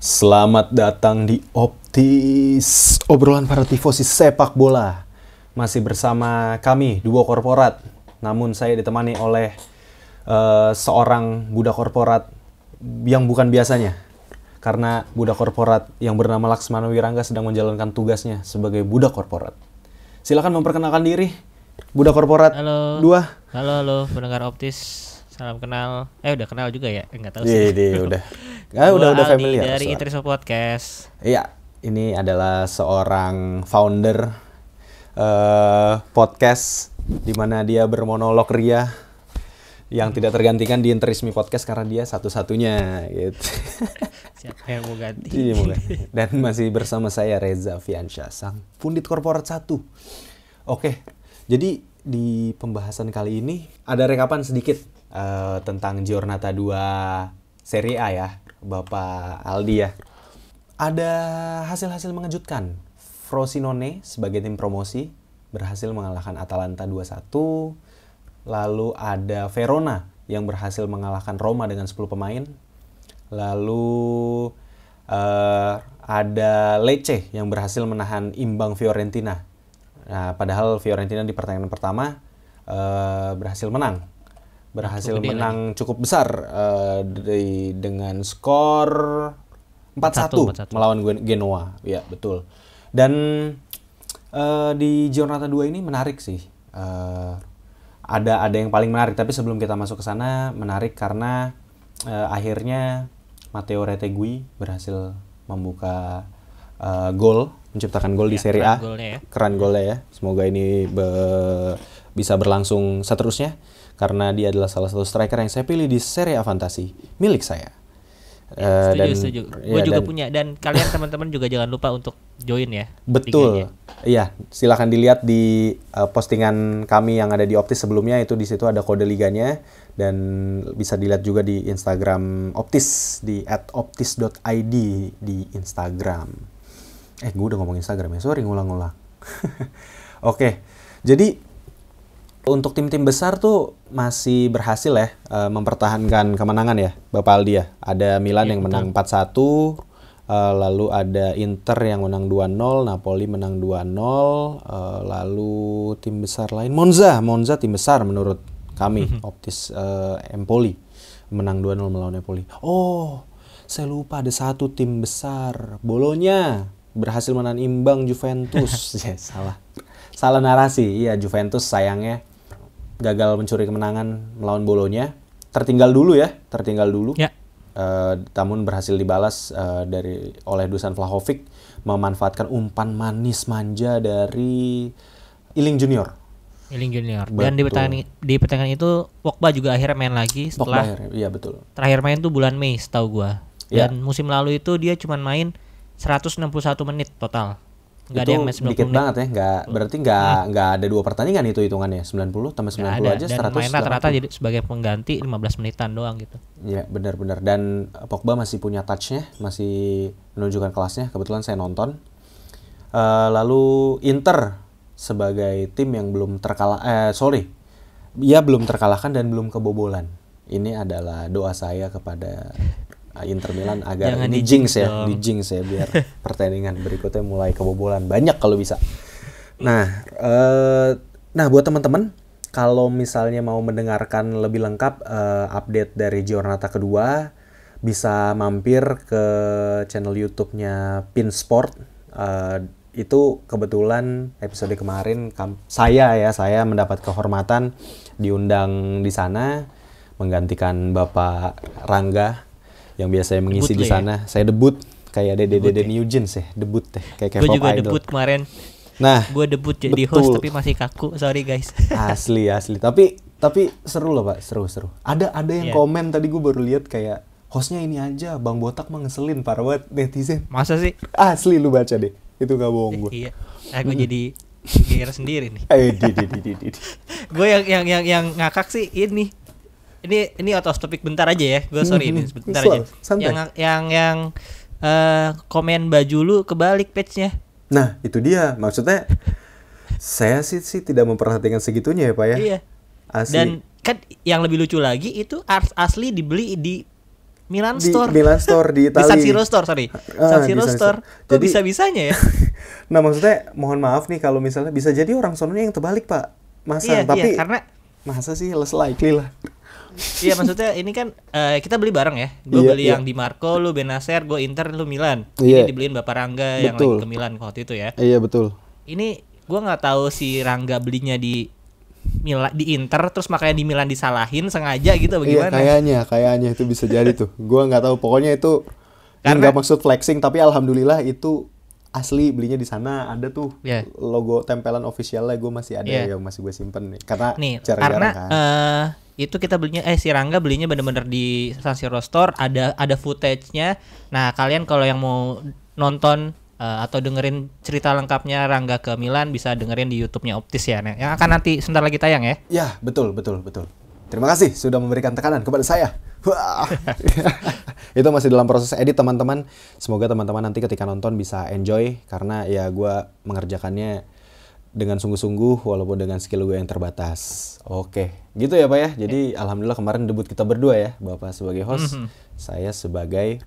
Selamat datang di Optis, obrolan para tifosi sepak bola. Masih bersama kami, duo korporat. Namun saya ditemani oleh seorang budak korporat yang bukan biasanya. Karena budak korporat yang bernama Laksmana Wirangga sedang menjalankan tugasnya sebagai budak korporat. Silakan memperkenalkan diri, budak korporat. Halo. Dua. Halo, pendengar Optis. Salam kenal. Udah kenal juga ya? Enggak tahu sih. Iya, udah. Udah Aldi familiar. dari Interest Podcast. Iya, ini adalah seorang founder podcast di mana dia bermonolog ria yang tidak tergantikan di Interismi Podcast karena dia satu-satunya gitu. Siapa yang mau ganti? Iya, mulai. Dan masih bersama saya Reza Fiansyah, sang pundit korporat 1. Oke, jadi di pembahasan kali ini ada rekapan sedikit tentang Giornata 2 Serie A ya, Bapak Aldi ya. Ada hasil-hasil mengejutkan. Frosinone sebagai tim promosi berhasil mengalahkan Atalanta 2-1. Lalu ada Verona yang berhasil mengalahkan Roma dengan 10 pemain. Lalu ada Lecce yang berhasil menahan imbang Fiorentina. Nah, padahal Fiorentina di pertandingan pertama berhasil menang. Cukup besar dengan skor 4-1 melawan Genoa. Ya, betul. Dan di Giornata 2 ini menarik sih. Ada yang paling menarik, tapi sebelum kita masuk ke sana, menarik karena akhirnya Matteo Retegui berhasil membuka menciptakan gol di Serie A. Keren golnya ya. Semoga ini bisa berlangsung seterusnya karena dia adalah salah satu striker yang saya pilih di Serie A Fantasi milik saya. Setuju. Gue juga punya, dan kalian teman-teman juga jangan lupa untuk join ya. Betul. Iya, silakan dilihat di postingan kami yang ada di Optis sebelumnya, itu di situ ada kode liganya, dan bisa dilihat juga di Instagram Optis di @optis.id di Instagram. Gue udah ngomong Instagram ya, sorry ngulang-ngulang. Oke, jadi untuk tim-tim besar tuh masih berhasil ya mempertahankan kemenangan ya, Bapak Aldi ya. Ada Milan yang menang 4-1, lalu ada Inter yang menang 2-0, Napoli menang 2-0, lalu tim besar lain Monza tim besar menurut kami, Optis Empoli menang 2-0 melawan Empoli. Oh, saya lupa ada satu tim besar, Bologna berhasil menahan imbang Juventus. Salah narasi. Iya, Juventus sayangnya gagal mencuri kemenangan melawan Bologna. Tertinggal dulu. Ya. Namun berhasil dibalas oleh Dusan Vlahovic, memanfaatkan umpan manis manja dari Iling Junior. Dan di pertandingan itu Pogba juga akhirnya main lagi setelah iya betul. Terakhir main tuh bulan Mei setahu gua. Dan musim lalu itu dia cuma main 161 menit total. Nggak ada yang main 90 dikit menit. Banget ya, berarti nggak ada 2 pertandingan itu hitungannya, 90 tambah 90 aja 100. Dan main rata-rata jadi sebagai pengganti 15 menitan doang gitu. Iya, benar-benar. Dan Pogba masih punya touch-nya, masih menunjukkan kelasnya, kebetulan saya nonton. Lalu Inter sebagai tim yang belum belum terkalahkan dan belum kebobolan. Ini adalah doa saya kepada Inter Milan agar jangan ini jinx ya biar pertandingan berikutnya mulai kebobolan banyak kalau bisa. Nah buat teman-teman, kalau misalnya mau mendengarkan lebih lengkap update dari Giornata kedua, bisa mampir ke channel YouTube-nya Pinsport. Itu kebetulan episode kemarin saya mendapat kehormatan diundang di sana menggantikan Bapak Rangga yang biasanya mengisi di sana. Ya? Saya debut kayak Dede Nugent ya, debut deh kayak Gue juga Idol. Debut kemarin. Nah, gue debut jadi host tapi masih kaku, sorry guys. Asli. Tapi seru loh Pak, seru. Ada yang komen tadi, gue baru lihat kayak hostnya ini aja, Bang Botak mah ngeselin parah banget netizen. Masa sih? Asli, lu baca deh, itu gak bohong gue. Iya, gue jadi gear sendiri nih. Gue yang ngakak sih ini. Ini out of topic bentar aja ya, gue sorry ini sebentar aja. Yang komen baju lu kebalik page-nya. Nah itu dia, maksudnya saya sih tidak memperhatikan segitunya ya Pak ya. Iya. Asli. Dan kan yang lebih lucu lagi itu asli dibeli di Milan Store. Milan Store di Italia. Di San Siro Store, sorry. San Siro Store. Kok jadi, bisa-bisanya ya? Nah, maksudnya mohon maaf nih kalau misalnya bisa jadi orang sononya yang terbalik, Pak. Masa? Tapi karena masa sih less likely lah. Iya, maksudnya ini kan kita beli bareng ya. Gue beli yang di Marco, lu Benacer, gue Inter, lu Milan. Ini dibeliin Bapak Rangga yang lagi ke Milan waktu itu ya. Iya, betul. Ini gue nggak tahu si Rangga belinya di Inter terus makanya di Milan disalahin sengaja gitu bagaimana? Iya, kayaknya itu bisa jadi tuh. Gua nggak tahu, pokoknya itu nggak maksud flexing, tapi alhamdulillah itu asli belinya di sana, ada tuh logo tempelan officialnya, gue masih ada yang masih gue simpen nih karena jarang-jarang kan. Itu kita belinya si Rangga belinya bener-bener di San Siro Store, ada footage-nya. Nah, kalian kalau yang mau nonton atau dengerin cerita lengkapnya Rangga ke Milan bisa dengerin di YouTube-nya Optis ya, yang akan nanti sebentar lagi tayang ya. Ya, betul. Terima kasih sudah memberikan tekanan kepada saya. Itu masih dalam proses edit, teman-teman. Semoga teman-teman nanti ketika nonton bisa enjoy, karena ya gue mengerjakannya dengan sungguh-sungguh walaupun dengan skill gue yang terbatas. Oke, gitu ya Pak ya. Jadi alhamdulillah kemarin debut kita berdua ya, Bapak sebagai host, saya sebagai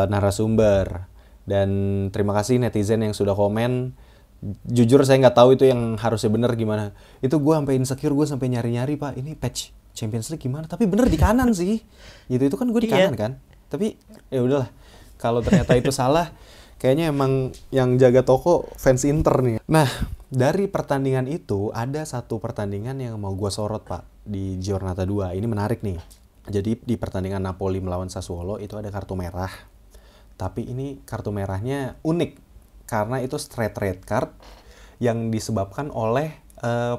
narasumber. Dan terima kasih netizen yang sudah komen. Jujur saya nggak tahu itu yang harusnya bener gimana. Itu gue sampai insecure, gue sampai nyari-nyari, Pak, ini patch Champions League gimana? Tapi bener di kanan sih. Itu kan gue di kanan kan. Tapi ya udahlah. Kalau ternyata itu salah, kayaknya emang yang jaga toko fans Inter nih. Nah, dari pertandingan itu ada satu pertandingan yang mau gue sorot, Pak, di Giornata 2. Ini menarik nih. Jadi di pertandingan Napoli melawan Sassuolo itu ada kartu merah. Tapi ini kartu merahnya unik karena itu straight red card yang disebabkan oleh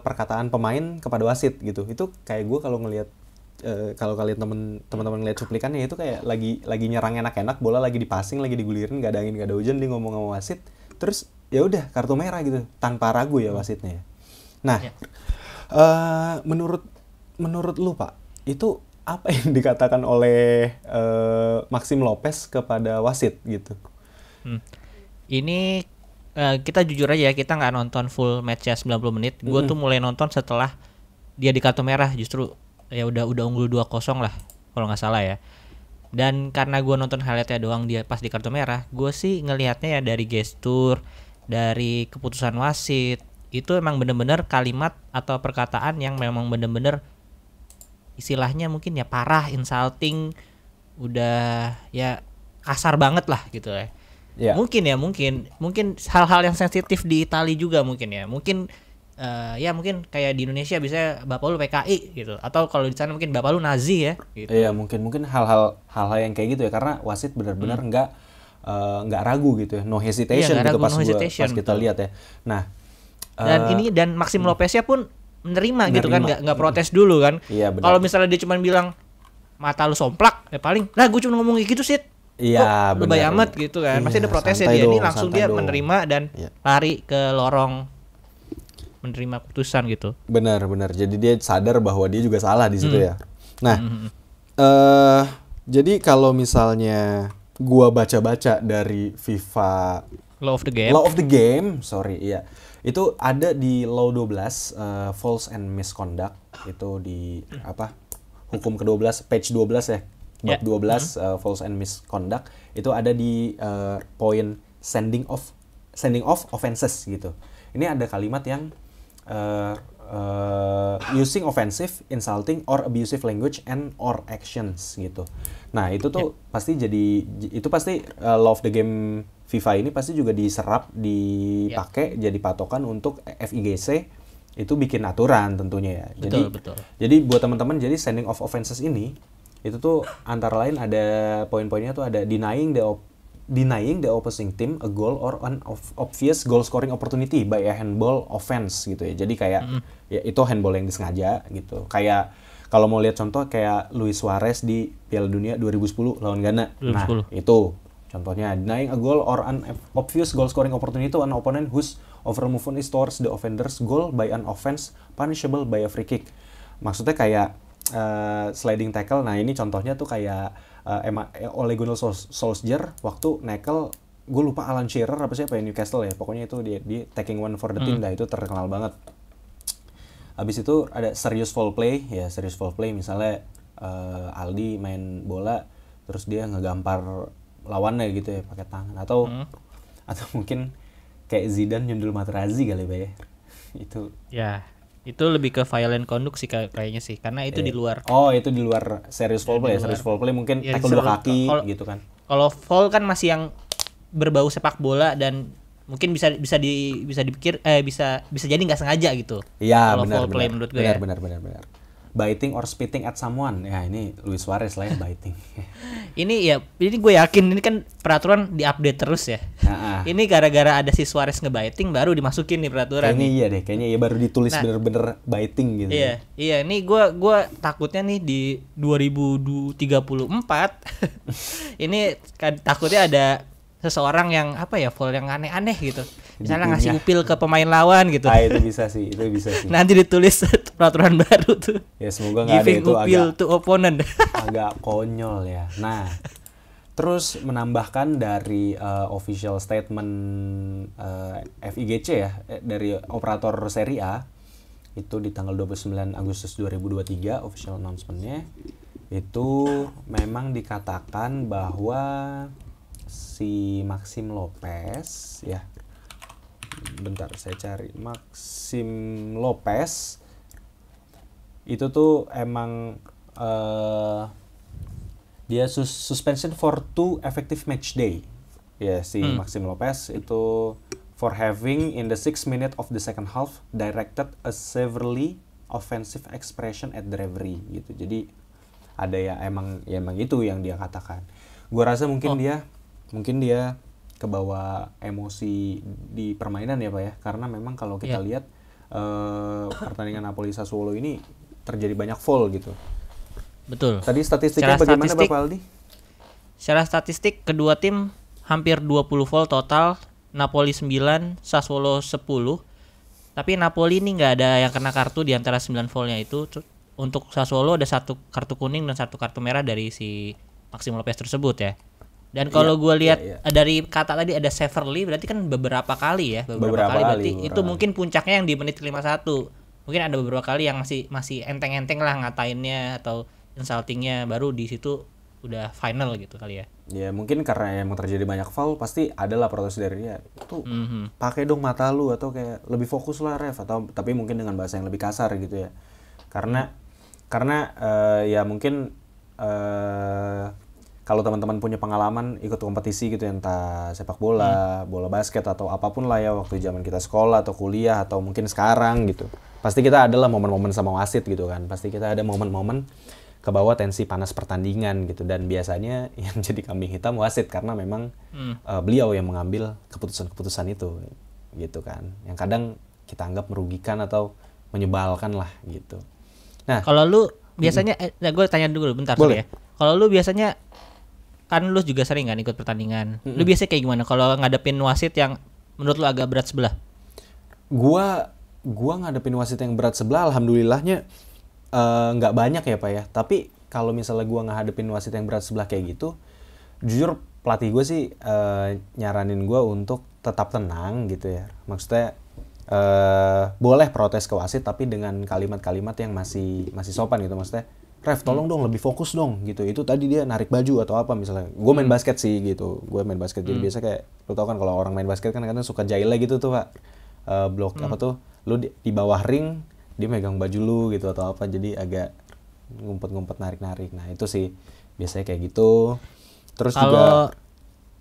perkataan pemain kepada wasit gitu. Itu kayak gue kalau ngelihat kalau kalian teman-teman ngeliat cuplikannya itu kayak lagi nyerang enak-enak, bola lagi dipasing, lagi digulirin, gak ada angin, gak ada hujan, dia ngomong sama wasit, terus ya udah kartu merah gitu tanpa ragu ya wasitnya. Nah, menurut lu Pak, itu apa yang dikatakan oleh Maxim Lopez kepada wasit gitu? Ini kita jujur aja ya, kita nggak nonton full match-nya 90 menit. Gue tuh mulai nonton setelah dia di kartu merah, justru ya udah unggul 2-0 lah kalau nggak salah ya. Dan karena gue nonton highlight-nya doang dia pas di kartu merah, gue sih ngelihatnya ya dari gestur, dari keputusan wasit, itu emang bener-bener kalimat atau perkataan yang memang bener-bener istilahnya mungkin ya parah, insulting, udah ya kasar banget lah gitu ya. Mungkin hal-hal yang sensitif di Italia juga mungkin ya. Mungkin mungkin kayak di Indonesia bisa bapak lu PKI gitu, atau kalau di sana mungkin bapak lu Nazi ya gitu. Iya, mungkin hal-hal yang kayak gitu ya, karena wasit benar-benar nggak ragu gitu ya. No hesitation gitu pas kita lihat ya. Nah, dan Maxim Lopeznya pun menerima gitu kan, nggak protes dulu kan. Iya, kalau misalnya dia cuma bilang mata lu somplak, ya paling lah gue cuma ngomong gitu sih. Iya, lebay amat gitu kan. Pasti ada protesnya dia. Ini langsung dia menerima dan lari ke lorong menerima keputusan gitu. Benar. Jadi dia sadar bahwa dia juga salah di situ ya. Nah, jadi kalau misalnya gua baca-baca dari FIFA Law of the Game, itu ada di Law 12 False and Misconduct, itu di hukum ke-12 page 12 ya. Bab 12 False and Misconduct itu ada di poin sending off offenses gitu. Ini ada kalimat yang using offensive, insulting or abusive language and or actions gitu. Nah, itu tuh pasti Law of the Game FIFA ini pasti juga dipakai jadi patokan untuk FIGC itu bikin aturan tentunya ya. Betul. Jadi buat teman-teman, jadi sending off offenses ini itu tuh antara lain ada poin-poinnya tuh ada denying the opposing team a goal or an obvious goal scoring opportunity by a handball offense gitu ya. Jadi kayak ya itu handball yang disengaja gitu. Kayak kalau mau lihat contoh kayak Luis Suarez di Piala Dunia 2010 lawan Ghana. 2010. Nah, itu contohnya denying a goal or an obvious goal scoring opportunity to an opponent whose overall movement is towards the offender's goal by an offense punishable by a free kick. Maksudnya kayak sliding tackle. Nah, ini contohnya tuh kayak Ole Gunnar Solskjaer waktu nekel, gue lupa Alan Shearer apa siapa ya, Newcastle ya. Pokoknya itu dia taking one for the team dah, itu terkenal banget. Habis itu ada serious foul play misalnya Aldi main bola terus dia ngegampar lawannya gitu ya pakai tangan, atau mungkin kayak Zidane nyundul Materazzi kali ya. Itu ya, itu lebih ke violent conduct sih kayaknya sih, karena itu di luar. Oh, itu di luar serious foul play ya. Serious foul play mungkin Ya, tackle 2 kaki gitu kan. Kalau foul kan masih yang berbau sepak bola dan mungkin bisa dipikir bisa jadi nggak sengaja gitu. Iya, benar. Foul play menurut gue benar. Biting or spitting at someone. Ya, ini Luis Suarez lah ya biting. ini gue yakin ini kan peraturan diupdate terus ya. Ini gara-gara ada si Suarez ngebiting baru dimasukin nih peraturan. Kayaknya iya deh, kayaknya ya baru ditulis bener-bener biting gitu. Iya, ini gue takutnya nih di 2034 ini takutnya ada seseorang yang foul yang aneh-aneh gitu. Misalnya ngasih upil ke pemain lawan gitu. Itu bisa sih. Nanti ditulis peraturan baru tuh. Ya semoga nggak ada itu, upil to opponent. Agak konyol ya. Nah, terus menambahkan dari official statement FIGC ya, dari operator Serie A itu di tanggal 29 Agustus 2023 official announcement-nya itu memang dikatakan bahwa si Maxim Lopez ya, bentar saya cari, Maxim Lopez itu tuh emang dia suspension for 2 effective match day ya, si Maxim Lopez itu for having in the 6 minute of the second half directed a severely offensive expression at the referee gitu. Jadi ada ya emang itu yang dia katakan. Gua rasa mungkin dia kebawa emosi di permainan ya Pak ya, karena memang kalau kita lihat pertandingan Napoli Sassuolo ini terjadi banyak foul gitu. Betul. Tadi statistiknya bagaimana Bapak Aldi? Secara statistik kedua tim hampir 20 foul total, Napoli 9, Sassuolo 10. Tapi Napoli ini nggak ada yang kena kartu di antara 9 foulnya itu. Untuk Sassuolo ada 1 kartu kuning dan 1 kartu merah dari si Maxim Lopez tersebut ya. Dan kalau gue lihat dari kata tadi ada severely, berarti kan beberapa kali berarti itu mungkin puncaknya yang di menit 51. Mungkin ada beberapa kali yang masih enteng-enteng lah ngatainnya atau insultingnya, baru di situ udah final gitu kali ya. Ya mungkin karena emang terjadi banyak foul, pasti adalah protes dari dia. Itu pakai dong mata lu, atau kayak lebih fokus lah ref, atau tapi mungkin dengan bahasa yang lebih kasar gitu ya. Karena ya mungkin kalau teman-teman punya pengalaman ikut kompetisi gitu, entah sepak bola, bola basket atau apapun lah ya, waktu zaman kita sekolah atau kuliah atau mungkin sekarang gitu. Pasti kita adalah momen-momen sama wasit gitu kan. Pasti kita ada momen-momen ke bawah tensi panas pertandingan gitu, dan biasanya yang jadi kambing hitam wasit karena memang beliau yang mengambil keputusan-keputusan itu gitu kan. Yang kadang kita anggap merugikan atau menyebalkan lah gitu. Nah, kalau lu biasanya gue tanya dulu bentar ya. Kalau lu biasanya kan lu juga sering kan ikut pertandingan. Lu biasanya kayak gimana kalau ngadepin wasit yang menurut lu agak berat sebelah? Gua ngadepin wasit yang berat sebelah alhamdulillahnya nggak banyak ya Pak ya. Tapi kalau misalnya gua ngadepin wasit yang berat sebelah kayak gitu, jujur pelatih gue sih nyaranin gua untuk tetap tenang gitu ya. Maksudnya boleh protes ke wasit tapi dengan kalimat-kalimat yang masih sopan gitu. Maksudnya, ref tolong dong lebih fokus dong gitu. Itu tadi dia narik baju atau apa misalnya. Gue main basket sih gitu. Gue main basket jadi biasa kayak, lu tau kan kalau orang main basket kan kadang suka jaila gitu tuh Pak. Blok apa tuh, lu di bawah ring dia megang baju lu gitu atau apa, jadi agak ngumpet-ngumpet narik-narik. Nah itu sih biasanya kayak gitu. Terus juga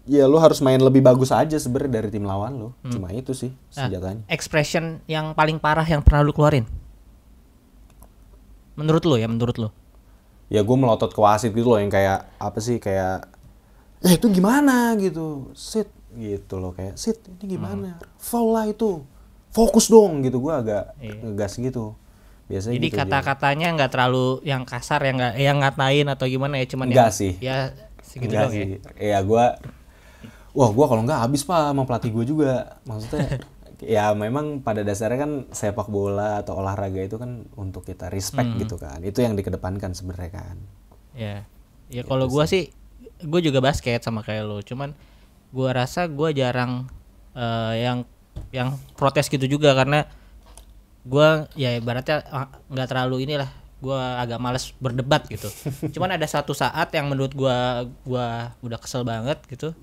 ya lu harus main lebih bagus aja sebenarnya dari tim lawan lu. Cuma itu sih senjatanya. Expression yang paling parah yang pernah lu keluarin menurut lu? Ya gue melotot ke wasit gitu loh, yang kayak apa sih, kayak ya itu gimana gitu, sit gitu loh, kayak sit ini gimana, foul lah itu, fokus dong gitu. Gue agak ngegas gitu biasanya. Jadi gitu, kata-katanya nggak terlalu yang kasar, yang ngatain atau gimana ya, cuman enggak sih ya segitu dong ya. Gue kalau nggak habis Pak sama pelatih gue juga. Maksudnya ya memang pada dasarnya kan sepak bola atau olahraga itu kan untuk kita respect gitu kan. Itu yang dikedepankan sebenarnya kan. Ya gitu kalau gue sih, gue juga basket sama kayak lo. Cuman gue rasa gue jarang yang protes gitu juga, karena gue ya ibaratnya nggak terlalu inilah, gua agak males berdebat gitu. Cuman ada satu saat yang menurut gua udah kesel banget gitu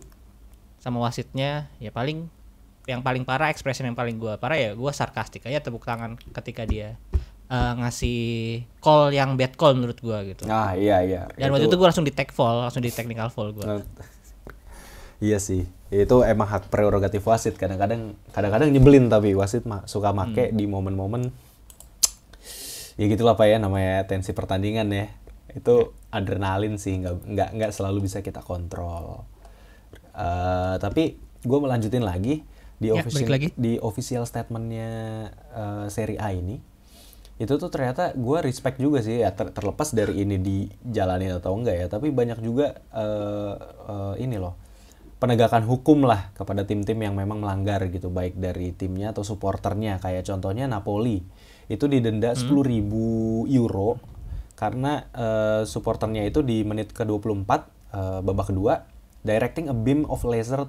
sama wasitnya. Ya yang paling parah, expression yang paling gua parah ya gua sarkastik aja, tepuk tangan ketika dia ngasih call yang bad call menurut gua gitu. Iya. Dan waktu itu gua langsung di technical foul gua. Iya sih, itu emang hak prerogatif wasit. Kadang-kadang nyebelin, tapi wasit suka make di momen-momen ya gitulah Pak ya, namanya tensi pertandingan ya. Itu adrenalin sih, nggak selalu bisa kita kontrol. Tapi gue melanjutin lagi di official statementnya Serie A ini. Itu tuh ternyata gue respect juga sih ya, terlepas dari ini dijalanin atau enggak ya, tapi banyak juga ini loh, penegakan hukum lah kepada tim-tim yang memang melanggar gitu, baik dari timnya atau supporternya. Kayak contohnya Napoli itu didenda 10.000 euro karena supporternya itu di menit ke-24 babak kedua directing a beam of laser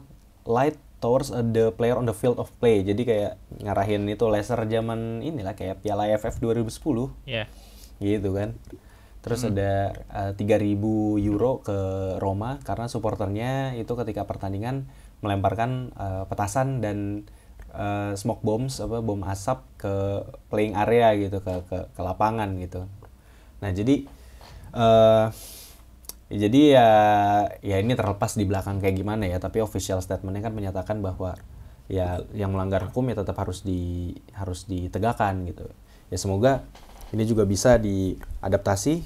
light towards the player on the field of play. Jadi kayak ngarahin itu laser zaman inilah kayak Piala AFF 2010. Iya. Gitu kan. Terus ada 3.000 euro ke Roma karena supporternya itu ketika pertandingan melemparkan petasan dan smoke bombs, bom asap ke playing area gitu, ke lapangan gitu. Nah, jadi ya ini terlepas di belakang kayak gimana ya, tapi official statementnya kan menyatakan bahwa ya yang melanggar hukum ya tetap harus ditegakkan gitu. Ya semoga ini juga bisa diadaptasi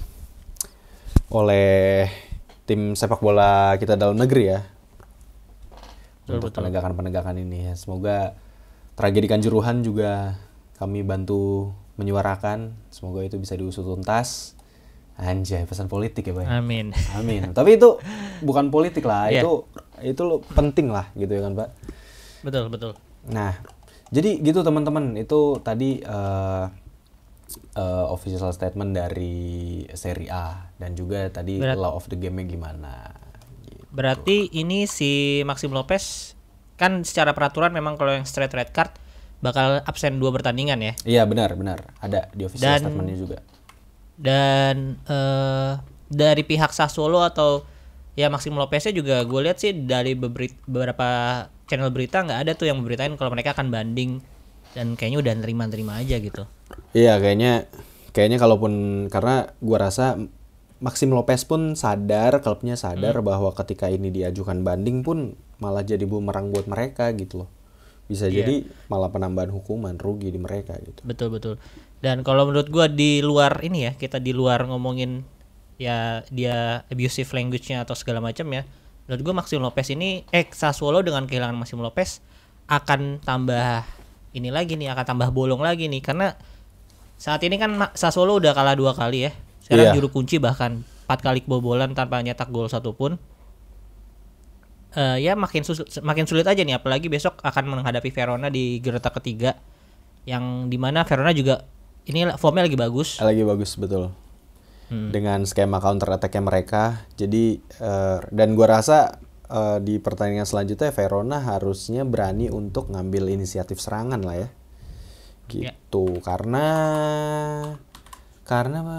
oleh tim sepak bola kita dalam negeri ya. Untuk penegakan ini ya. Semoga tragedi Kanjuruhan juga kami bantu menyuarakan. Semoga itu bisa diusut tuntas. Anjay, pesan politik ya Pak. Amin. Tapi itu bukan politik lah, itu penting lah gitu ya kan Pak. Betul. Nah, jadi gitu teman-teman, itu tadi official statement dari Serie A dan juga tadi law of the game-nya gimana. Gitu. Berarti ini si Maxim Lopez kan secara peraturan memang kalau yang straight red card bakal absen 2 pertandingan ya. Iya benar. Ada di official statement-nya juga. Dan dari pihak Sassuolo atau ya Maxim Lopeznya juga gue lihat sih dari beberapa channel berita nggak ada tuh yang memberitain kalau mereka akan banding, dan kayaknya udah nerima aja gitu. Iya kayaknya kalaupun, karena gue rasa Maxim Lopez pun sadar, klubnya sadar bahwa ketika ini diajukan banding pun malah jadi bumerang buat mereka gitu loh. Bisa jadi malah penambahan hukuman, rugi di mereka gitu. Betul. Dan kalau menurut gue di luar ini ya, kita di luar ngomongin ya dia abusive language-nya atau segala macam ya. Menurut gue Maxim Lopez ini Sassuolo dengan kehilangan Maxim Lopez akan tambah ini lagi nih, akan tambah bolong lagi nih, karena saat ini kan Sassuolo udah kalah 2 kali ya. Sekarang juru kunci bahkan 4 kali kebobolan tanpa nyetak gol satupun. Ya makin sulit aja nih, apalagi besok akan menghadapi Verona di Gerta ketiga, yang dimana Verona juga ini formnya lagi bagus. Betul. Dengan skema counter attack-nya mereka. Jadi dan gua rasa di pertandingan selanjutnya Verona harusnya berani untuk ngambil inisiatif serangan lah ya. Gitu. Karena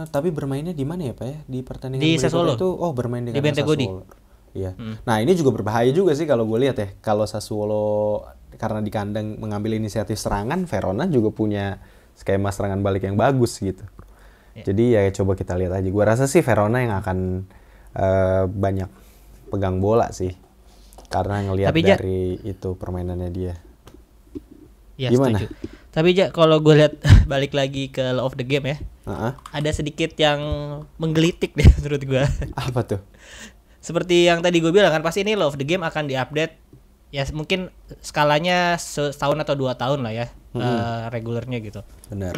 tapi bermainnya di mana ya Pak ya? Di pertandingan di Sassuolo itu bermain dengan Sassuolo. Iya. Nah, ini juga berbahaya juga sih kalau gue lihat ya. Kalau Sassuolo karena di kandang mengambil inisiatif serangan, Verona juga punya skema serangan balik yang bagus gitu. Jadi ya coba kita lihat aja. Gue rasa sih Verona yang akan banyak pegang bola sih. Karena ngelihat dari itu permainannya dia. Ya, gimana? Setuju. Tapi kalau gue lihat balik lagi ke Law of the Game ya. Ada sedikit yang menggelitik deh menurut gue. Apa tuh? Seperti yang tadi gue bilang kan, pasti ini Law of the Game akan diupdate ya, mungkin skalanya setahun atau 2 tahun lah ya, regulernya gitu. Benar.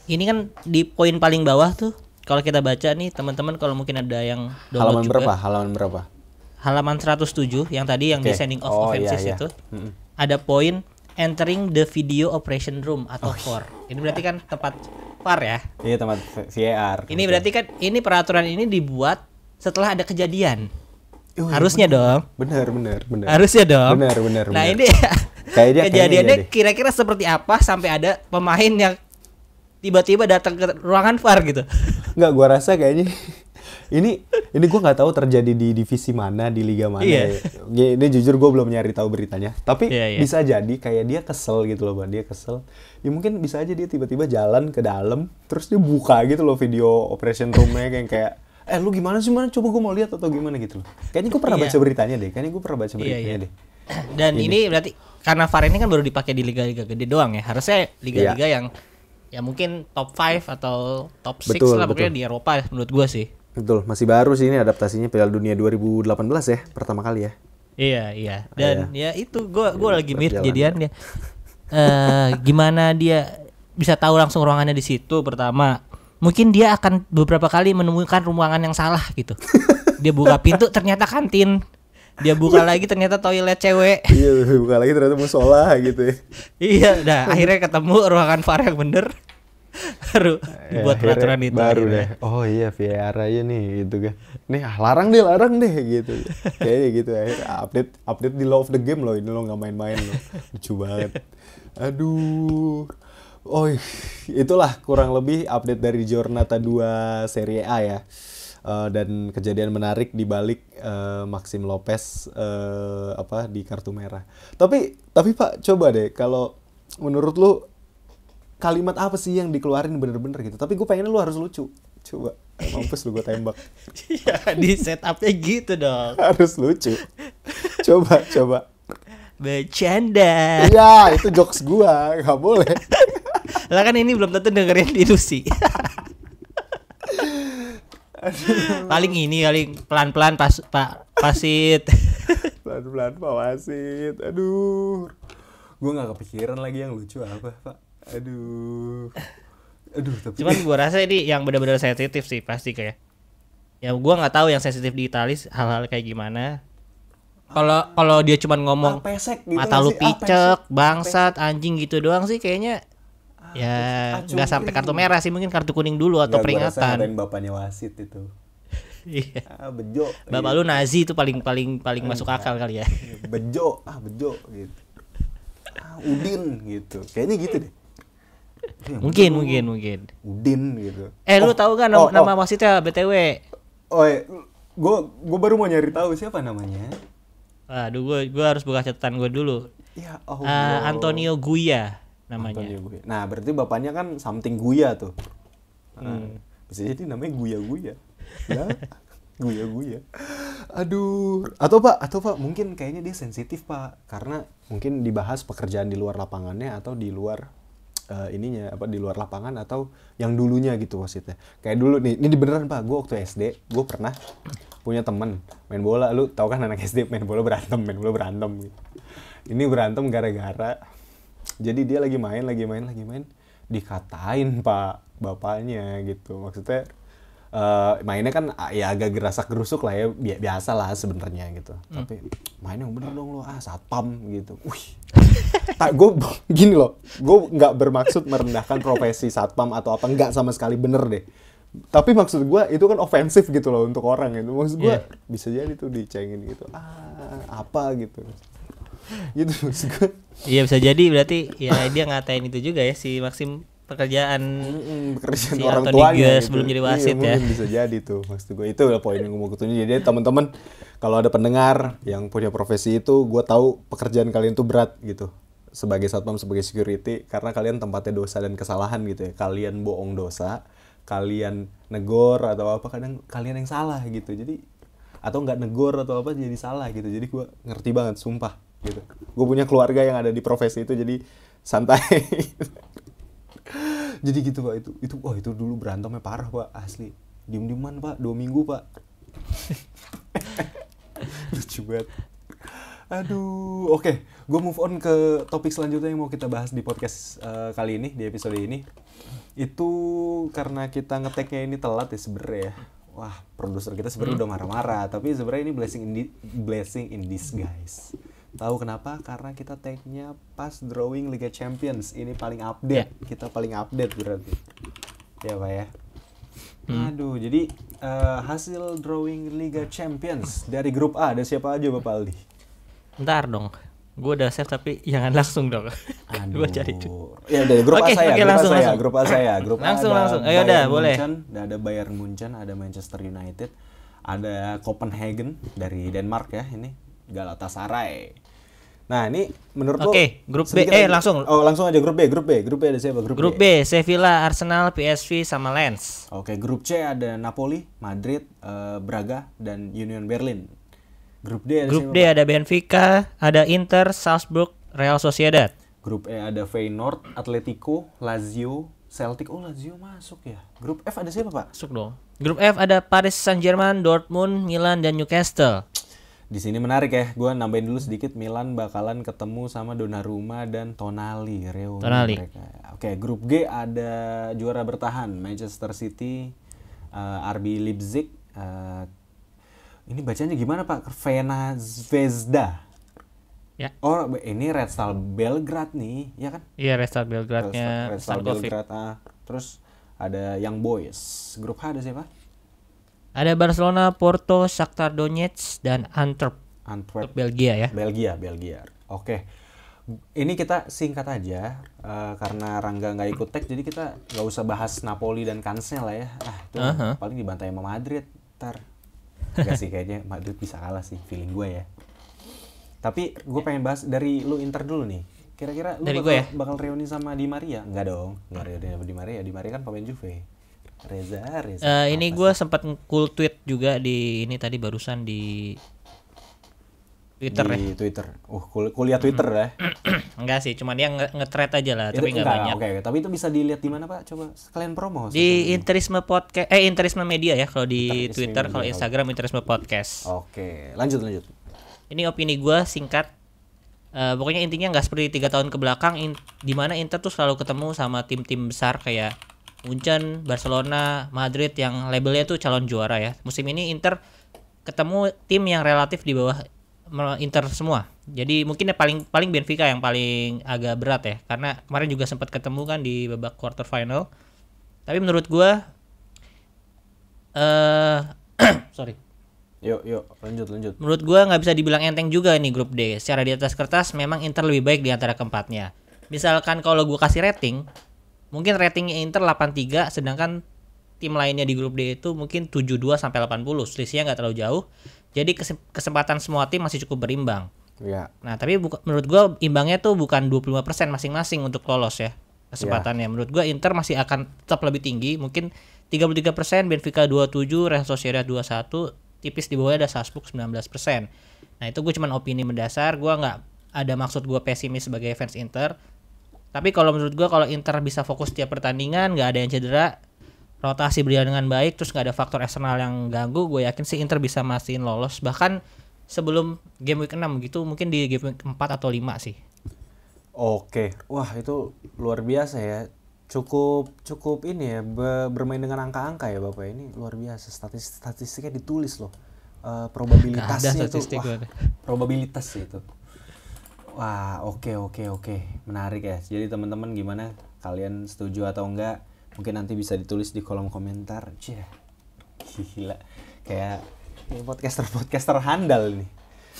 Ini kan di poin paling bawah tuh, kalau kita baca nih teman-teman, kalau mungkin ada yang download halaman berapa? Halaman 107 yang tadi yang descending of offenses itu. Ada poin entering the video operation room atau VAR. Ini berarti kan tempat VAR ya? Iya, tempat VAR. Ini berarti kan ini peraturan ini dibuat setelah ada kejadian. Harusnya dong. Benar. Harusnya dong. Benar. Nah, ini kejadiannya kira-kira seperti apa sampai ada pemain yang tiba-tiba datang ke ruangan VAR gitu. Nggak, gua rasa kayaknya ini gue nggak tahu terjadi di divisi mana, di liga mana. Iya. Ya. Ini jujur gue belum nyari tahu beritanya. Tapi Iya. bisa jadi kayak dia kesel gitu loh, Bang. Dia kesel. Ya mungkin bisa aja dia tiba-tiba jalan ke dalam, terus dia buka gitu loh video operation room-nya kayak lu gimana sih, mana coba gue mau lihat atau gimana gitu loh. Kayaknya gue pernah baca beritanya deh. Deh. Dan ini berarti karena VAR ini kan baru dipakai di liga-liga gede doang ya. Harusnya liga-liga yang ya mungkin top 5 atau top 6 lah pokoknya di Eropa menurut gue sih. Betul, masih baru sih ini adaptasinya Piala Dunia 2018 ya, pertama kali ya. Iya. Dan ya itu gue lagi mirip jadian dia. Gimana dia bisa tahu langsung ruangannya di situ pertama. Mungkin dia akan beberapa kali menemukan ruangan yang salah gitu. Dia buka pintu ternyata kantin. Dia buka lagi ternyata toilet cewek. Iya, buka lagi ternyata musola gitu ya. Iya, akhirnya ketemu ruangan VAR yang bener. Baru buat peraturan itu baru deh. Oh iya, VAR aja nih gitu kan. Nih larang deh gitu. Kayaknya gitu akhirnya update di Law of the Game loh, ini lo nggak main-main loh. Lucu banget. Aduh. Oh, itulah kurang lebih update dari Giornata 2 Serie A ya. Dan kejadian menarik di balik Maxim Lopez di kartu merah. Tapi Pak, coba deh kalau menurut lu kalimat apa sih yang dikeluarin bener-bener gitu. Tapi gue pengen lu harus lucu. Coba, mampus lu gue tembak. Ya, di setupnya gitu dong. Harus lucu. Coba. Bercanda. Iya, itu jokes gue, gak boleh. Lah kan ini belum tentu dengerin di Lucy. Paling pelan-pelan Pak Wasit. Pelan-pelan Pak Wasit. Aduh. Gue gak kepikiran lagi yang lucu apa, Pak. Aduh, tapi cuman gue rasa ini yang benar-benar sensitif sih pasti kayak. Ya gue nggak tahu yang sensitif di Italis hal-hal kayak gimana. Kalau dia cuma ngomong pesek gitu mata lu picek, bangsat, anjing gitu doang sih kayaknya. Ya nggak sampai kartu merah sih, mungkin kartu kuning dulu atau peringatan. Ada yang bapaknya wasit itu. Iya. Bejo. Bapak lu Nazi itu paling masuk akal kali ya. Bejo gitu. Udin gitu. Kayaknya gitu deh. Mungkin. Udin gitu. Lu tahu kan nama wasitnya BTW? Gue baru mau nyari tahu siapa namanya. Aduh, gue harus buka catatan gue dulu. Ya Antonio Guia namanya. Nah, berarti bapaknya kan something Guia tuh. Bisa jadi namanya Guia. Ya. Guia. Aduh. Atau Pak, mungkin kayaknya dia sensitif, Pak. Karena mungkin dibahas pekerjaan di luar lapangannya atau di luar di luar lapangan atau yang dulunya gitu wasitnya. Kayak dulu nih, ini beneran Pak, gue waktu SD, gue pernah punya temen main bola. Lu tau kan anak SD main bola berantem gitu. Ini berantem gara-gara, jadi dia lagi main, dikatain Pak bapaknya gitu. Maksudnya mainnya kan ya agak gerasak-gerusuk lah ya, biasa lah sebenarnya gitu. Tapi main yang bener dong lo, satpam gitu. Gue gini loh, gue nggak bermaksud merendahkan profesi satpam atau apa, nggak sama sekali, bener deh. Tapi maksud gue itu kan ofensif gitu loh untuk orang gitu. Maksud gue bisa jadi tuh dicengin gitu, apa gitu. Gitu maksud gue. Iya bisa jadi, berarti ya dia ngatain itu juga ya si Maxim pekerjaan si orang Anthony tuanya gitu. sebelum jadi wasit ya. Bisa jadi tuh maksud gue, itu poin yang gue mau tunjukin. Jadi teman-teman kalau ada pendengar yang punya profesi itu, gue tahu pekerjaan kalian tuh berat gitu. Sebagai satpam, sebagai security, karena kalian tempatnya dosa dan kesalahan gitu ya. Kalian bohong dosa, kalian negor atau apa, kadang kalian yang salah gitu. Jadi atau nggak negor atau apa jadi salah gitu. Jadi gue ngerti banget, sumpah gitu. Gue punya keluarga yang ada di profesi itu, jadi santai. Jadi gitu Pak, itu dulu berantemnya parah Pak, asli. Diem-dieman Pak, 2 minggu Pak. Lucu banget. Aduh, oke. Gue move on ke topik selanjutnya yang mau kita bahas di podcast kali ini, di episode ini. Itu karena kita ngeteknya ini telat ya sebenarnya. Wah, produser kita sebenarnya udah marah-marah, tapi sebenarnya ini blessing in disguise. Tahu kenapa? Karena kita tag-nya pas drawing Liga Champions. Ini paling update. Kita paling update berarti. Ya Pak ya. Aduh, jadi hasil drawing Liga Champions dari grup A ada siapa aja Bapak Aldi? Bentar dong. Gue udah save tapi jangan langsung dong. Gue cari dulu. Ya udah grup A saya, grup A saya. Grup A langsung. Ayo udah, boleh. Ada Bayern Munchen, ada Manchester United, ada Copenhagen dari Denmark ya ini, Galatasaray. Nah, ini menurut lo grup B langsung. Oh, langsung aja grup B. Grup B ada siapa? Grup B, Sevilla, Arsenal, PSV sama Lens. Oke, grup C ada Napoli, Madrid, Braga dan Union Berlin. Grup D ada Benfica, ada Inter, Salzburg, Real Sociedad. Grup E ada Feyenoord, Atletico, Lazio, Celtic. Oh, Lazio masuk ya. Grup F ada siapa, Pak? Masuk dong. Grup F ada Paris Saint-Germain, Dortmund, Milan dan Newcastle. Di sini menarik ya, gue nambahin dulu sedikit. Milan bakalan ketemu sama Donnarumma dan Tonali. Mereka. Oke, grup G ada juara bertahan Manchester City, RB Leipzig. Ini bacanya gimana Pak? Crvena Zvezda. Ya. Oh, ini Red Star Belgrade nih, ya kan? Iya, Red Star Belgrade-nya. Red Star Belgrade. Terus ada Young Boys. Grup H ada siapa? Ada Barcelona, Porto, Shakhtar Donetsk dan Antwerp. Belgia ya. Belgia. Oke. Ini kita singkat aja karena Rangga nggak ikut tag, jadi kita nggak usah bahas Napoli dan Cancel lah ya. Itu paling dibantai sama Madrid. Ntar nggak sih, kayaknya Madrid bisa kalah sih, feeling gue ya. Tapi gue pengen bahas dari lu Inter dulu nih. Kira-kira lu bakal reuni sama Di Maria? Enggak dong, nggak reuni sama Di Maria. Di Maria kan pemain Juve. Reza. Ini gue sempat cool tweet juga di ini tadi barusan di Twitter di Twitter. Kuliah Twitter ya. Enggak sih, cuma dia nge-thread aja lah, tapi enggak banyak. Oke, tapi itu bisa dilihat di mana, Pak? Coba sekalian promo. Di Interisme Podcast, Interisme Media ya kalau di Twitter, kalau Instagram Interisme Podcast. Oke, lanjut. Ini opini gue singkat. Pokoknya intinya nggak seperti 3 tahun ke belakang di mana Inter tuh selalu ketemu sama tim-tim besar kayak Munchen, Barcelona, Madrid yang labelnya tuh calon juara ya. Musim ini Inter ketemu tim yang relatif di bawah Inter semua. Jadi mungkin paling Benfica yang paling agak berat ya, karena kemarin juga sempat ketemu kan di babak quarter final. Tapi menurut gua sorry. Yuk, lanjut. Menurut gua nggak bisa dibilang enteng juga nih grup D. Secara di atas kertas memang Inter lebih baik di antara keempatnya. Misalkan kalau gua kasih rating, mungkin ratingnya Inter 83, sedangkan tim lainnya di grup D itu mungkin 72 sampai 80. Selisihnya nggak terlalu jauh. Jadi kesempatan semua tim masih cukup berimbang. Ya. Nah, tapi menurut gua imbangnya tuh bukan 25% masing-masing untuk lolos ya kesempatannya. Menurut gua Inter masih akan tetap lebih tinggi, mungkin 33%, Benfica 27, Real Sociedad 21, tipis di bawahnya ada Salzburg 19%. Nah, itu gue cuman opini mendasar, gua nggak ada maksud gua pesimis sebagai fans Inter. Tapi kalau menurut gue kalau Inter bisa fokus tiap pertandingan, nggak ada yang cedera, rotasi berjalan dengan baik, terus nggak ada faktor eksternal yang ganggu, gue yakin sih Inter bisa mastiin lolos. Bahkan sebelum game week 6 gitu, mungkin di game week 4 atau 5 sih. Oke, wah itu luar biasa ya. Cukup ini ya, bermain dengan angka-angka ya Bapak, ini luar biasa. Statistiknya ditulis loh. Probabilitasnya itu. Probabilitas itu. Wah, oke. Menarik ya. Jadi teman-teman gimana? Kalian setuju atau enggak? Mungkin nanti bisa ditulis di kolom komentar. Cih, gila. Kayak podcaster handal nih.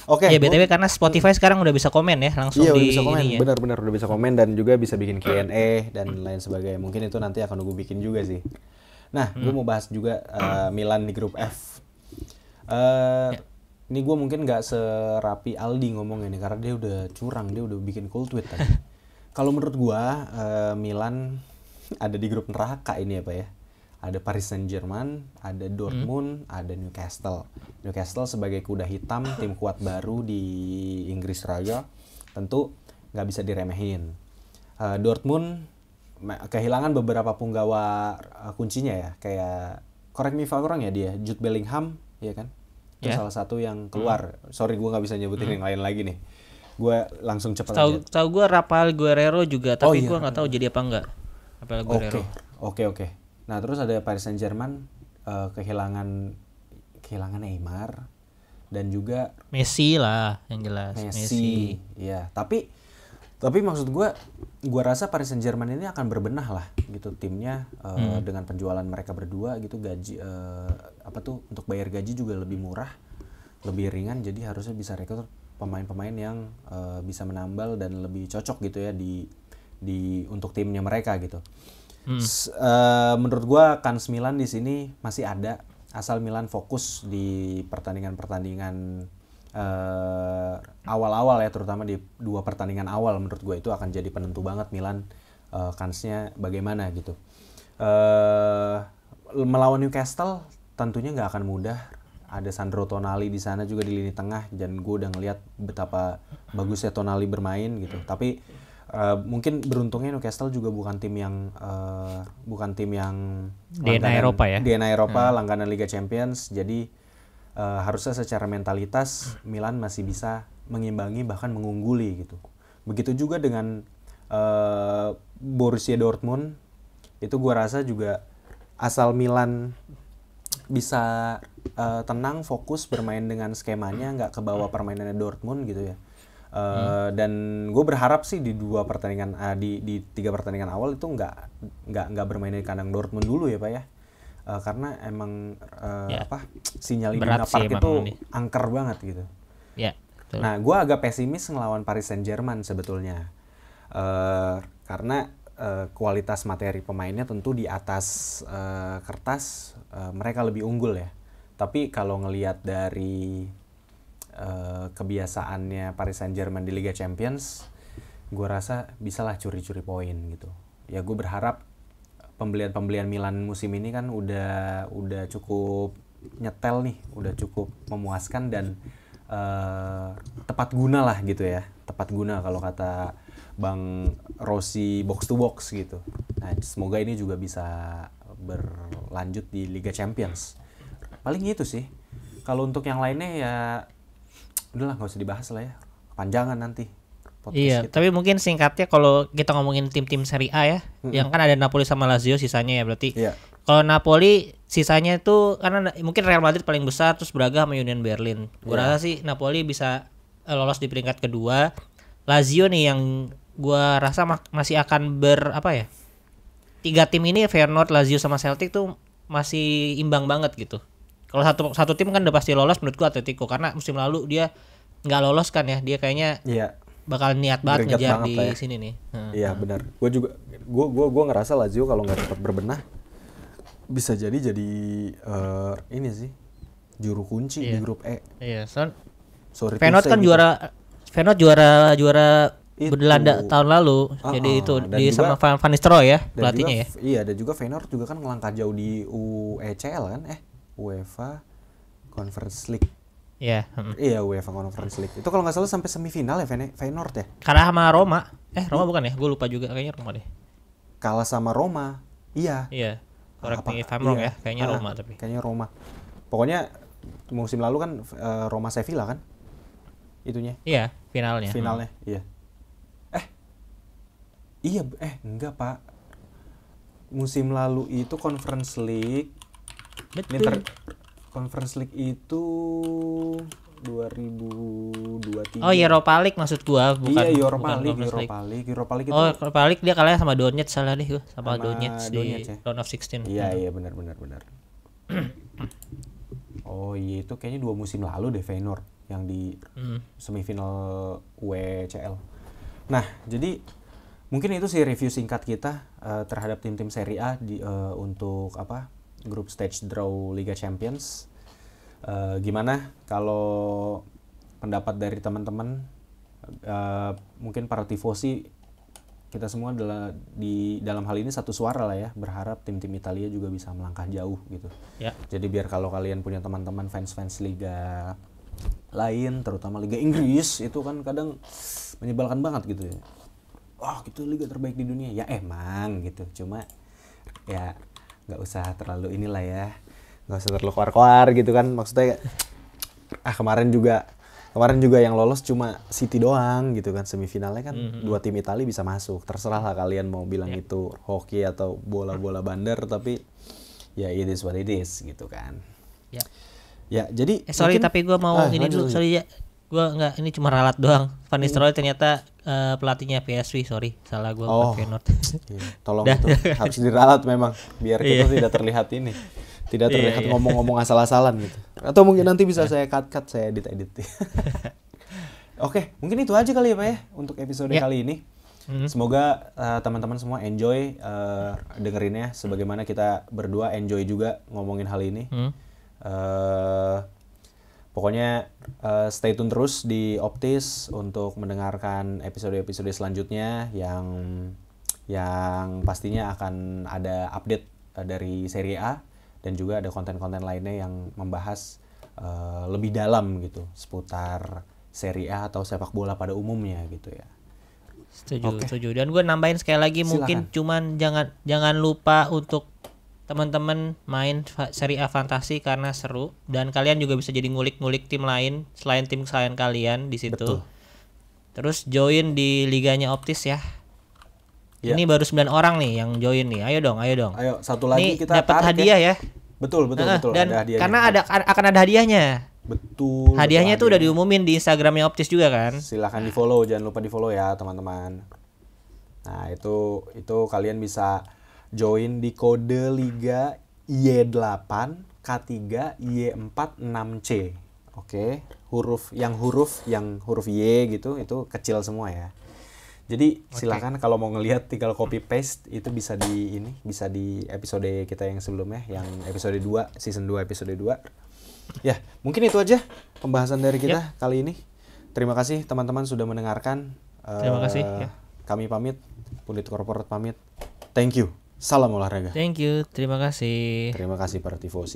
Oke. Ya BTW karena Spotify sekarang udah bisa komen ya langsung udah di bisa komen. Ini ya. Benar udah bisa komen dan juga bisa bikin Q&A dan lain sebagainya. Mungkin itu nanti akan gue bikin juga sih. Nah, gue mau bahas juga Milan di grup F. Ini gue mungkin nggak serapi Aldi ngomongnya nih karena dia udah curang, dia udah bikin cool tweet tadi. Kalau menurut gue Milan ada di grup neraka ini ya Pak ya. Ada Paris Saint-Germain, ada Dortmund, ada Newcastle. Newcastle sebagai kuda hitam, tim kuat baru di Inggris Raya, tentu nggak bisa diremehin. Dortmund kehilangan beberapa punggawa kuncinya ya, kayak correct me if I'm wrong ya dia, Jude Bellingham, ya kan? Itu salah satu yang keluar. Sorry gue nggak bisa nyebutin yang lain lagi nih. Gue langsung cepat aja. Tahu gue Rafael Guerreiro juga, tapi gue nggak tahu jadi apa enggak. Rafael Guerreiro. Oke. Nah terus ada Paris Saint-Germain kehilangan Neymar dan juga Messi lah yang jelas. Messi. Ya, tapi maksud gue rasa Paris Saint-Germain ini akan berbenah lah gitu timnya dengan penjualan mereka berdua gitu, gaji untuk bayar gaji juga lebih murah, lebih ringan, jadi harusnya bisa rekrut pemain-pemain yang bisa menambal dan lebih cocok gitu ya di untuk timnya mereka gitu. Menurut gua kans Milan di sini masih ada, asal Milan fokus di pertandingan-pertandingan awal-awal ya, terutama di 2 pertandingan awal. Menurut gue itu akan jadi penentu banget Milan kansnya bagaimana gitu. Melawan Newcastle tentunya nggak akan mudah. Ada Sandro Tonali di sana juga di lini tengah, dan gue udah ngeliat betapa bagusnya Tonali bermain gitu. Tapi mungkin beruntungnya Newcastle juga bukan tim yang DNA Eropa ya. DNA Eropa, langganan Liga Champions. Jadi harusnya secara mentalitas Milan masih bisa mengimbangi bahkan mengungguli gitu. Begitu juga dengan Borussia Dortmund. Itu gue rasa juga asal Milan bisa tenang, fokus bermain dengan skemanya, nggak kebawa permainannya Dortmund gitu ya. Dan gue berharap sih di 2 pertandingan di 3 pertandingan awal itu nggak bermain di kandang Dortmund dulu ya Pak ya. Karena emang sinyal Iduna Park itu angker banget gitu. Ya, betul. Nah, gue agak pesimis ngelawan Paris Saint-Germain sebetulnya. Karena kualitas materi pemainnya tentu di atas kertas mereka lebih unggul ya. Tapi kalau ngelihat dari kebiasaannya Paris Saint-Germain di Liga Champions, gue rasa bisalah curi-curi poin gitu. Ya gue berharap pembelian Milan musim ini kan udah cukup nyetel nih, udah cukup memuaskan dan tepat guna lah gitu ya. Tepat guna kalau kata Bang Rossi box to box gitu. Nah, semoga ini juga bisa berlanjut di Liga Champions. Paling itu sih. Kalau untuk yang lainnya ya udahlah, nggak usah dibahas lah ya. Panjangan nanti. Iya, gitu. Tapi mungkin singkatnya kalau kita ngomongin tim-tim Serie A ya, yang kan ada Napoli sama Lazio sisanya ya berarti. Iya. Kalau Napoli sisanya itu karena mungkin Real Madrid paling besar, terus Braga sama Union Berlin. Gue rasa sih Napoli bisa lolos di peringkat kedua. Lazio nih yang gue rasa masih akan 3 tim ini, Feyenoord, Lazio sama Celtic tuh masih imbang banget gitu. Kalau satu tim kan udah pasti lolos menurut gue Atletico, karena musim lalu dia nggak lolos kan ya, dia kayaknya bakal niat banget ngejar di sini nih. Iya benar. Gue ngerasa Lazio kalau nggak cepat berbenah bisa jadi ini sih juru kunci di grup E. Iya. Feyenoord kan juara Belanda tahun lalu. Jadi itu di sama Van Nistelrooy ya pelatihnya ya. Iya, dan juga Feyenoord juga kan ngelangkah jauh di UECL kan, UEFA Conference League. Iya. Iya, UEFA Conference League. Itu kalau nggak salah sampai semifinal ya Feyenoord ya. Kalah sama Roma. Roma bukan ya? Gue lupa juga, kayaknya Roma deh. Kalah sama Roma. Iya. Iya. Correct me if I'm wrong ya. Kayaknya Roma tapi. Kayaknya Roma. Pokoknya musim lalu kan Roma Sevilla kan? Itunya. Iya, finalnya. Iya. Iya, enggak Pak. Musim lalu itu Conference League. Betul. Conference League itu 2023. Oh, Europa League maksud gua, bukan. Iya, Europa League itu. Oh, Europa League dia kalah sama Donetsk, salah deh gua, sama Donetsk di round of 16. Iya, benar. Oh, iya itu kayaknya 2 musim lalu deh Feyenoord yang di semifinal UECL. Nah, jadi mungkin itu sih review singkat kita terhadap tim-tim Serie A untuk grup stage draw Liga Champions. Gimana kalau pendapat dari teman-teman? Mungkin para tifosi kita semua adalah di dalam hal ini satu suara lah ya, berharap tim-tim Italia juga bisa melangkah jauh gitu. Ya. Jadi biar kalau kalian punya teman-teman fans liga lain, terutama Liga Inggris, itu kan kadang menyebalkan banget gitu ya. Wah, itu liga terbaik di dunia. Ya emang gitu. Cuma ya nggak usah terlalu inilah ya. Nggak usah terlalu keluar-keluar gitu kan. Maksudnya kemarin juga yang lolos cuma City doang gitu kan. Semifinalnya kan 2 tim Italia bisa masuk. Terserah lah kalian mau bilang itu hoki atau bola-bola bandar, tapi ya it is what it is gitu kan. Ya, jadi sorry mungkin, tapi gue mau ini dulu. Sorry ya. Gue enggak, ini cuma ralat doang. Van Nistelrooy ternyata pelatihnya PSV, sorry. Salah gue bukan Feyenoord. Tolong itu harus diralat memang biar kita tidak terlihat ini. Tidak terlihat ngomong-ngomong asal-asalan gitu. Atau mungkin nanti bisa saya cut, saya edit. Oke, mungkin itu aja kali ya Pak ya untuk episode kali ini. Semoga teman-teman semua enjoy dengerinnya, sebagaimana kita berdua enjoy juga ngomongin hal ini. Pokoknya stay tune terus di Optis untuk mendengarkan episode-episode selanjutnya yang pastinya akan ada update dari Serie A dan juga ada konten-konten lainnya yang membahas lebih dalam gitu seputar Serie A atau sepak bola pada umumnya gitu ya. Setuju. Dan gue nambahin sekali lagi, silakan. Mungkin cuman jangan lupa untuk teman-teman main Serie A Fantasi karena seru, dan kalian juga bisa jadi ngulik-ngulik tim lain selain tim kesayangan kalian di situ. Betul. Terus join di liganya Optis ya. Ini baru 9 orang nih yang join nih. Ayo dong. Ayo, satu lagi nih, kita dapat hadiah ya. Betul. Dan ada hadiahnya. Karena akan ada hadiahnya. Betul. Hadiahnya tuh udah diumumin di Instagramnya Optis juga kan. Silahkan di follow, jangan lupa di follow ya teman-teman. Nah itu kalian bisa join di kode Liga Y8 K3 Y4 6C. Oke, huruf Y gitu itu kecil semua ya. Jadi silakan kalau mau ngelihat tinggal copy paste, itu bisa di episode kita yang sebelumnya, yang episode 2 season 2 episode 2. Ya, mungkin itu aja pembahasan dari kita kali ini. Terima kasih teman-teman sudah mendengarkan. Terima kasih ya. Kami pamit, Pundit Korporat pamit. Thank you. Salam olahraga. Thank you. Terima kasih. Terima kasih para tifosi.